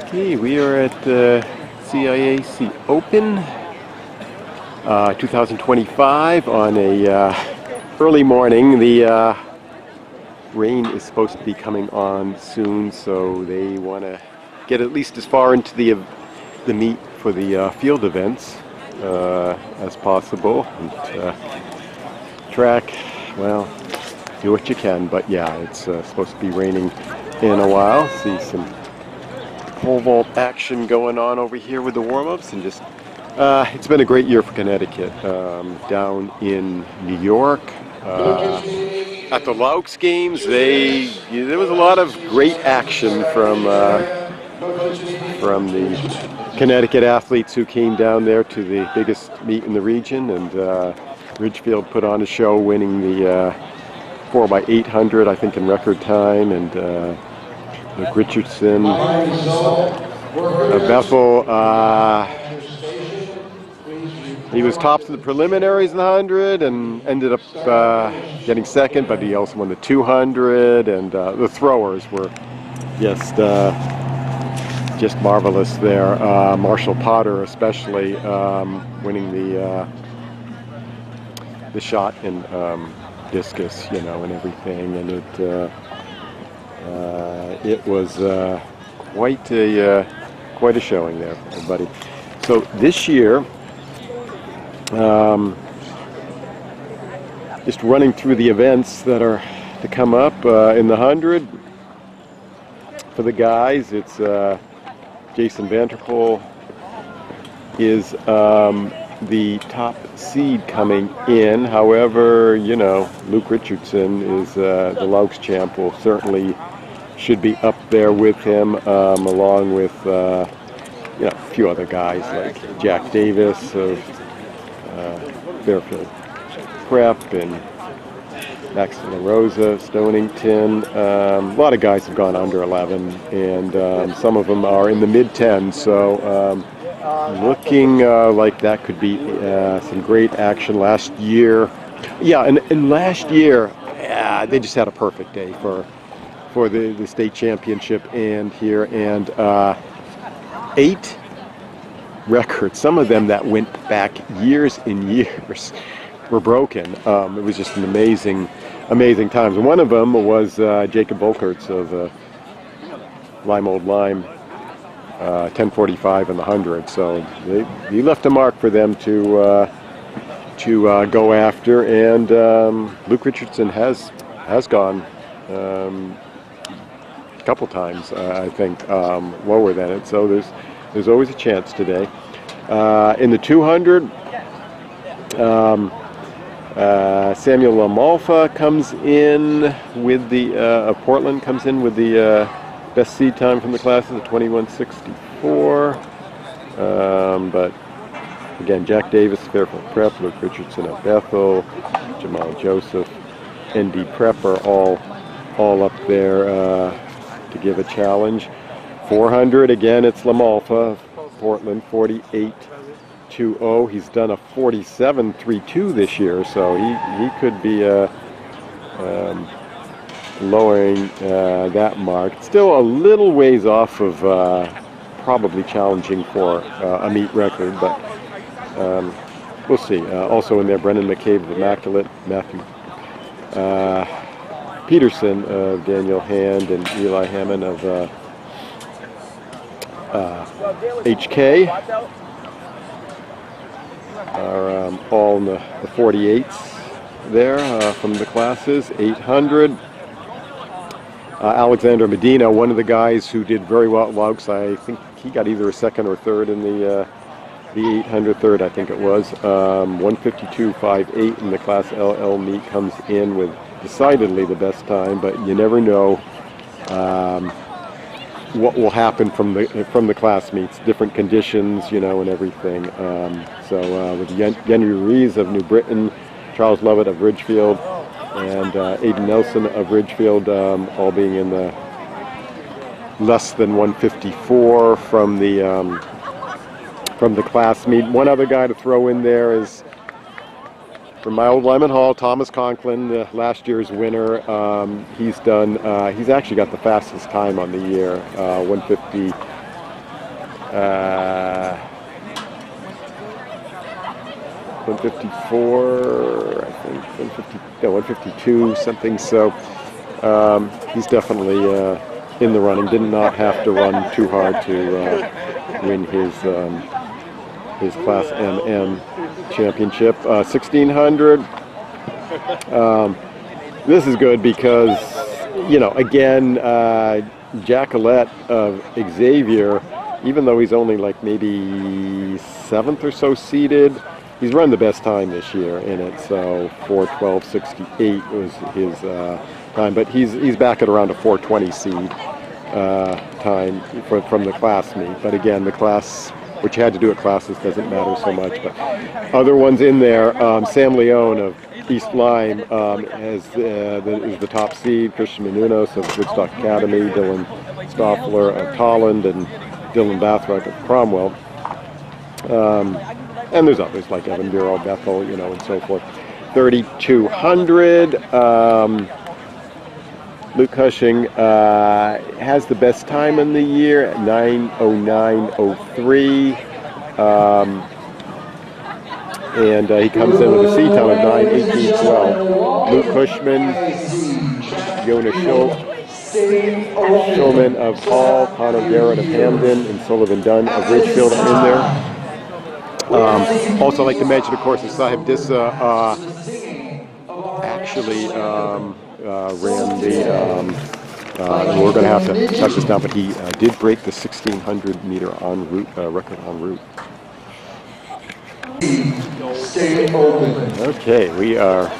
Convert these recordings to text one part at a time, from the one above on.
Okay, we are at the CIAC Open 2025 on a early morning. The rain is supposed to be coming on soon, so they want to get at least as far into the meet for the field events as possible. And, track, well, do what you can, but yeah, it's supposed to be raining in a while. See some pole vault action going on over here with the warm-ups, and just it's been a great year for Connecticut. Down in New York at the Loucks games, there was a lot of great action from the Connecticut athletes who came down there to the biggest meet in the region, and Ridgefield put on a show, winning the 4x800, I think, in record time, and Luke Richardson, Bethel, he was tops of the preliminaries in the 100 and ended up getting second, but he also won the 200, and the throwers were just marvelous there. Marshall Potter especially winning the shot in discus, and everything, and it was quite a showing there, everybody. So this year, just running through the events that are to come up in the 100 for the guys. It's Jason Vanterpool is the top seed coming in. However, Luke Richardson is the Loucks champ. Will certainly should be up there with him, along with a few other guys like Jack Davis of Fairfield Prep, and Max De La Rosa, Stonington. A lot of guys have gone under 11, and some of them are in the mid-10s. So looking like that could be some great action. Last year, and last year they just had a perfect day for the state championship and here, and 8 records, some of them that went back years and years, were broken. It was just an amazing times. And one of them was Jacob Volkerts of Lime Old Lime, 10:45 in the 100. So he left a mark for them to go after, and Luke Richardson has gone a couple times, I think, lower than it. So there's always a chance today. In the 200, Samuel Lamalfa comes in with the Portland comes in with the best seed time from the classes at 21:64. But again, Jack Davis, Fairfield Prep, Luke Richardson at Bethel, Jamal Joseph, ND Prep are all up there to give a challenge. 400, again, it's Lamalfa, Portland, 48.20. He's done a 47.32 this year, so he could be lowering that mark. Still a little ways off of probably challenging for a meet record, but we'll see. Also in there, Brendan McCabe of Immaculate, Matthew Peterson of Daniel Hand, and Eli Hammond of HK are all in the 48s there from the classes. 800. Alexander Medina, one of the guys who did very well at Loucks. I think he got either a second or third in the 800, third I think it was. 152.58 in the Class LL meet, comes in with decidedly the best time, but you never know what will happen from the class meets, different conditions, and everything. So with Henry Ruiz of New Britain, Charles Lovett of Ridgefield, and Aiden Nelson of Ridgefield, all being in the less than 154 from the class meet. One other guy to throw in there is from my old Lyman Hall, Thomas Conklin, last year's winner. He's actually got the fastest time on the year, 150. 154, I think, 152 something. So he's definitely in the running. Did not have to run too hard to win his Class MM championship. 1600. This is good because, you know, again, Jack Ouellette of Xavier, even though he's only like maybe 7th or so seeded, he's run the best time this year in it. So 4:12.68 was his time, but he's back at around a 4:20 seed time from the class meet. But again, the class, which you had to do at classes, doesn't matter so much. But other ones in there, Sam Leone of East Lyme is the top seed. Christian Menounos of Woodstock Academy, Dylan Stoffler of Tolland, and Dylan Bathrock of Cromwell. And there's others like Evan Bureau, Bethel, you know, and so forth. 3,200. Luke Cushing has the best time in the year at 9:09.03. And he comes in with a seed time of 9:18.12. Luke Cushman, Jonas Shulman of Hall, Connor Garrett of Hamden, and Sullivan Dunn of Ridgefield are in there. Also, I'd like to mention, of course, that Sahib Dissa actually ran the, and we're going to have to check this down, but he did break the 1,600 meter en route record en route. Okay, we are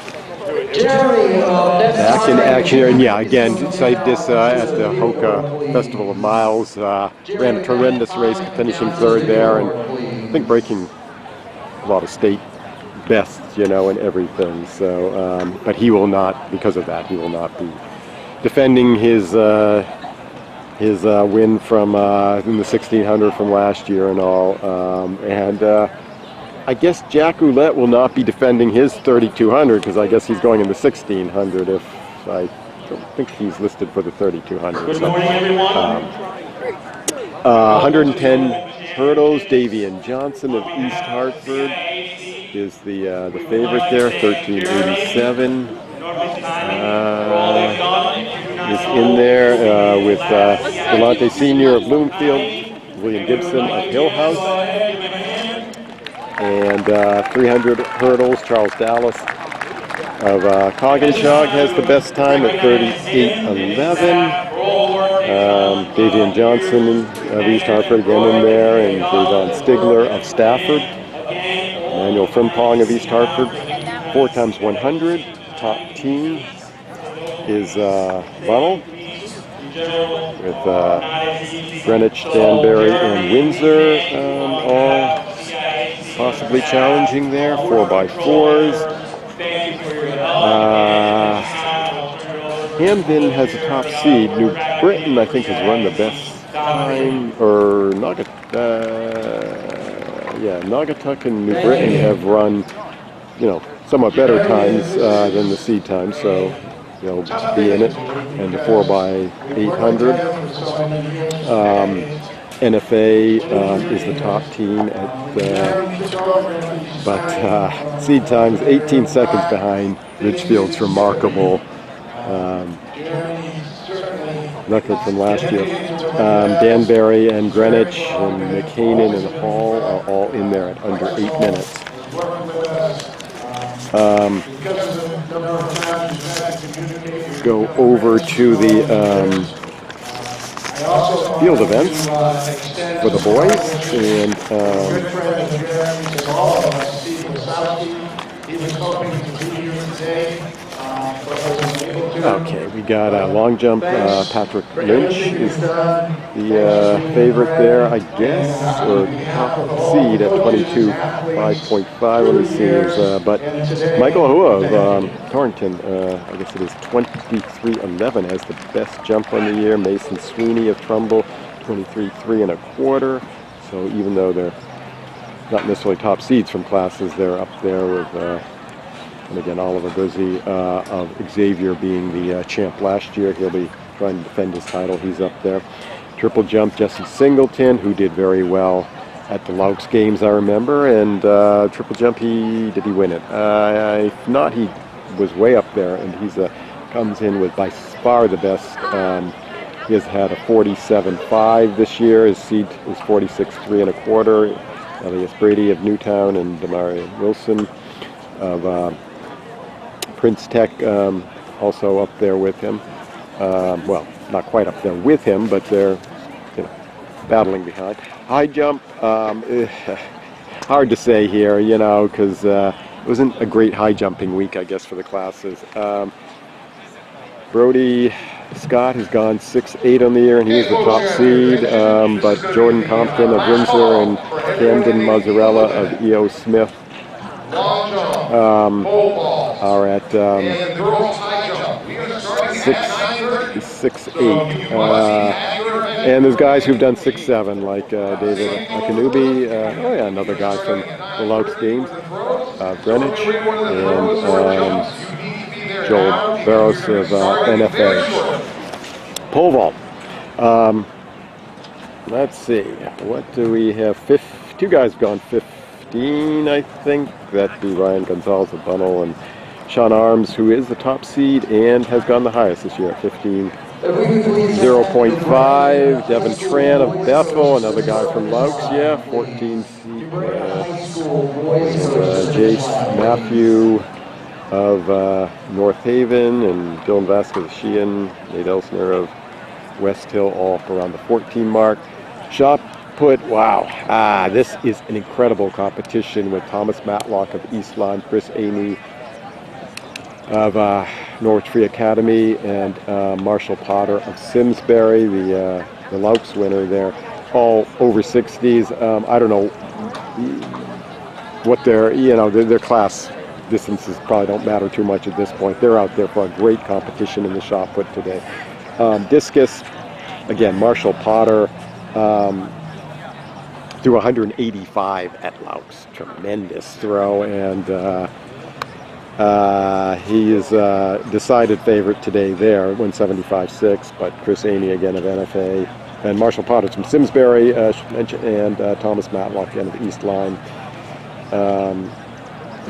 back in action here, and yeah, again, Sahib Dissa at the Hoka Festival of Miles ran a tremendous race, finishing 3rd there, and I think breaking a lot of state bests, you know, and everything. So, but he will not, because of that, he will not be defending his win from in the 1,600 from last year and all. I guess Jack Ouellette will not be defending his 3,200 because I guess he's going in the 1,600. If I don't think he's listed for the 3,200. Good morning, everyone. 110 hurdles. Davian Johnson of East Hartford is the favorite there. 1387 is in there with Delonte Sr. of Bloomfield, William Gibson of Hill House. And 300 hurdles, Charles Dallas of Coggins-Shog has the best time at 38:11. Davian Johnson of East Hartford again in there, and Davon Stigler of Stafford. Emmanuel Frimpong of East Hartford. 4x100. Top team is Bunnell with Greenwich, Danbury, and Windsor all possibly challenging there. 4x4s. Hamden has a top seed. New Britain, I think, has run the best time, or Naugatuck and New Britain have run, you know, somewhat better times than the seed time, so they'll be in it. And the 4x800. NFA is the top team at, but seed time's 18 seconds behind Ridgefield's remarkable record from last year. Danbury and Greenwich and McHanen and Hall are all in there at under 8 minutes. Go over to the field events for the boys, and okay, we got a long jump. Patrick Lynch is the favorite there, I guess, or top seed at 22.5.5. Let me see, but Michael Ahua of Torrington, I guess it is 23:11, has the best jump on the year. Mason Sweeney of Trumbull, 23.75. So even though they're not necessarily top seeds from classes, they're up there with. And again, Oliver Guzzi of Xavier being the champ last year. He'll be trying to defend his title. He's up there. Triple jump, Jesse Singleton, who did very well at the Loucks games, I remember. And triple jump, did he win it? If not, he was way up there, and he's comes in with by far the best. He has had a 47.5 this year. His seed is 46.3 1/4. Elias Brady of Newtown and Demario Wilson of Prince Tech also up there with him. Well, not quite up there with him, but they're battling behind. High jump, hard to say here, because it wasn't a great high jumping week, I guess, for the classes. Brody Scott has gone 6'8" on the year, and he is the top seed. But Jordan Compton of Windsor and Camden Mazzarella of E.O. Smith are at 6'8". And there's guys who've done 6'7", like David Akanubi. Another guy from the Loucks games, Greenwich, and Joel Barros of NFA. Pole vault. Let's see. What do we have? Two guys gone 15, I think. That'd be Ryan Gonzalez of Bunnell and Sean Arms, who is the top seed and has gone the highest this year at 15.0.5. Devin Tran of Bethel, another guy from Loucks, 14 seed. Jace Matthew of North Haven, and Dylan Vasquez of Sheehan, Nate Elsner of West Hill, all around the 14 mark. Shot put, wow, this is an incredible competition with Thomas Matlock of East Lyme, Chris Amy of Norwich Free Academy, and Marshall Potter of Simsbury, the Loucks winner there, all over 60s. I don't know what their class distances probably don't matter too much at this point. They're out there for a great competition in the shot put today. Discus, again, Marshall Potter threw 185 at Loucks. Tremendous throw, and he is decided favorite today there, 175.6, but Chris Aney again of NFA, and Marshall Potter from Simsbury, and Thomas Matlock again of East Lyme.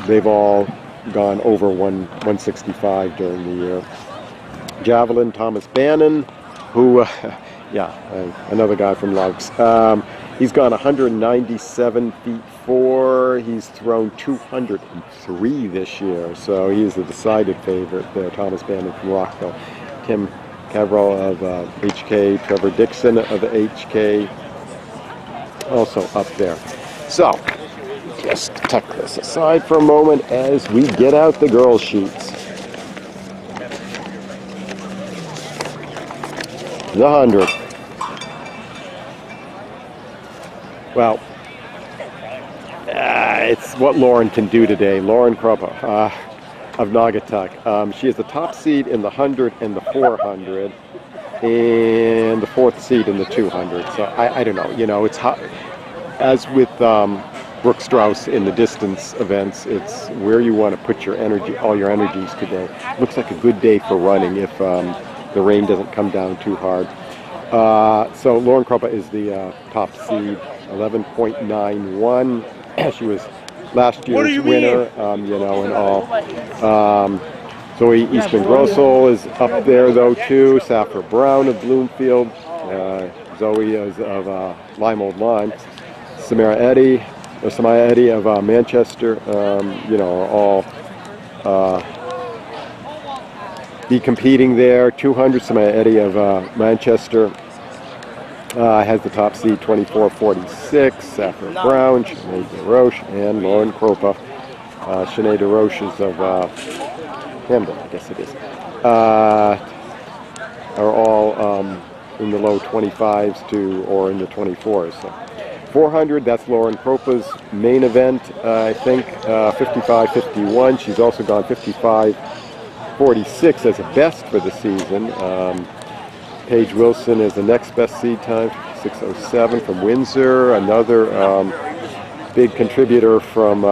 They've all gone over 165 during the year. Javelin, Thomas Bannon, who, another guy from Loucks. He's gone 197 feet 4. He's thrown 203 this year, so he's the decided favorite there. Thomas Bannon from Rockville. Tim Caverill of HK, Trevor Dixon of HK, also up there. So, just tuck this aside for a moment as we get out the girls' sheets. The 100. Well, it's what Lauren can do today. Lauren Krupa of Naugatuck. She is the top seed in the 100 and the 400, and the 4th seed in the 200. So I don't know. It's hot. As with Brooke Strauss in the distance events, it's where you want to put your energy, all your energies today. Looks like a good day for running if the rain doesn't come down too hard. So Lauren Krupa is the top seed, 11.91. She was last year's winner, and all. Zoe Eastman Grossel is up there though too. Safra Brown of Bloomfield. Zoe is of Lime Old Lyme. Samaya Eddy of Manchester, are all be competing there. 200, Samaya Eddy of Manchester has the top seed, 24.46. Safra Brown, Sinead DeRoche, and Lauren Krupa. Sinead DeRoche is of Camden, I guess it is. Are all in the low 25s or in the 24s. So. 400, that's Lauren Krupa's main event, I think, 55.51. She's also gone 55.46 as a best for the season. Paige Wilson is the next best seed time, 6:07 from Windsor. Another big contributor from